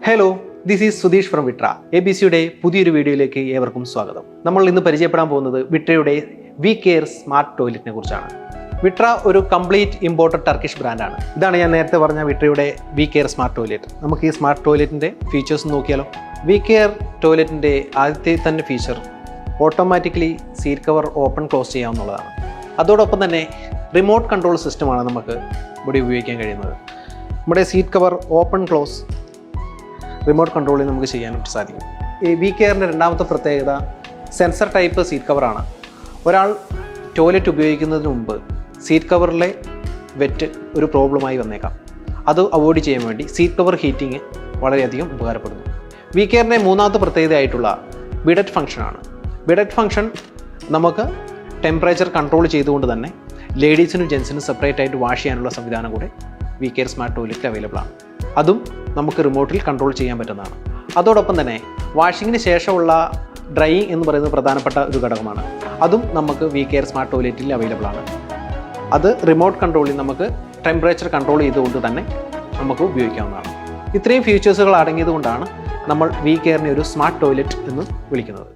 Hello, this is Sudheesh from Vitra. ABC-യുടെ പുതിയൊരു വീഡിയോയിലേക്ക് ഏവർക്കും സ്വാഗതം. നമ്മൾ ഇന്ന് പരിചയപ്പെടാൻ പോകുന്നത് വിട്രയുടെ വി കെയർ സ്മാർട്ട് ടോയ്ലറ്റിനെ കുറിച്ചാണ്. വിട്ര ഒരു കംപ്ലീറ്റ് ഇമ്പോർട്ടഡ് ടർക്കിഷ് ബ്രാൻഡാണ്. ഇതാണ് ഞാൻ നേരത്തെ പറഞ്ഞ വിട്രയുടെ വി കെയർ സ്മാർട്ട് ടോയ്ലറ്റ്. നമുക്ക് ഈ സ്മാർട്ട് ടോയ്ലറ്റിൻ്റെ ഫീച്ചേഴ്സ് നോക്കിയാലോ. വി കെയർ ടോയ്ലറ്റിൻ്റെ ആദ്യത്തെ തന്നെ feature automatically seat cover open close ചെയ്യാവുന്നതാണ്. അതോടൊപ്പം തന്നെ റിമോട്ട് കൺട്രോൾ സിസ്റ്റമാണ് നമുക്ക് ഇവിടെ ഉപയോഗിക്കാൻ കഴിയുന്നത്. നമ്മുടെ seat cover open close remote കൺട്രോളിൽ നമുക്ക് ചെയ്യാനായിട്ട് സാധിക്കും. ഈ വി കെയറിൻ്റെ രണ്ടാമത്തെ പ്രത്യേകത സെൻസർ ടൈപ്പ് സീറ്റ് കവറാണ്. ഒരാൾ ടോയ്ലറ്റ് ഉപയോഗിക്കുന്നതിന് മുമ്പ് സീറ്റ് കവറിലെ വെറ്റ് ഒരു പ്രോബ്ലമായി വന്നേക്കാം. അത് അവോയ്ഡ് ചെയ്യാൻ വേണ്ടി സീറ്റ് കവർ ഹീറ്റിംഗ് വളരെയധികം ഉപകാരപ്പെടുന്നു. വി കെയറിൻ്റെ മൂന്നാമത്തെ പ്രത്യേകതയായിട്ടുള്ള ബിഡറ്റ് ഫംഗ്ഷനാണ്. ബിഡറ്റ് ഫംഗ്ഷൻ നമുക്ക് ടെമ്പറേച്ചർ കൺട്രോൾ ചെയ്തുകൊണ്ട് തന്നെ ലേഡീസിനും ജെൻസിനും സെപ്പറേറ്റ് ആയിട്ട് വാഷ് ചെയ്യാനുള്ള സംവിധാനം കൂടെ വി കെയർ സ്മാർട്ട് ടോയ്ലറ്റിൽ അവൈലബിൾ ആണ്. അതും നമുക്ക് റിമോട്ടിൽ കൺട്രോൾ ചെയ്യാൻ പറ്റുന്നതാണ്. അതോടൊപ്പം തന്നെ വാഷിങ്ങിന് ശേഷമുള്ള ഡ്രൈയിങ് എന്ന് പറയുന്നത് പ്രധാനപ്പെട്ട ഒരു ഘടകമാണ്. അതും നമുക്ക് വി കെയർ സ്മാർട്ട് ടോയ്ലറ്റിൽ അവൈലബിൾ ആണ്. അത് റിമോട്ട് കൺട്രോളിൽ നമുക്ക് ടെമ്പറേച്ചർ കൺട്രോൾ ചെയ്തുകൊണ്ട് തന്നെ നമുക്ക് ഉപയോഗിക്കാവുന്നതാണ്. ഇത്രയും ഫീച്ചേഴ്സുകൾ അടങ്ങിയതുകൊണ്ടാണ് നമ്മൾ വി കെയറിനെ ഒരു സ്മാർട്ട് ടോയ്ലറ്റ് എന്ന് വിളിക്കുന്നത്.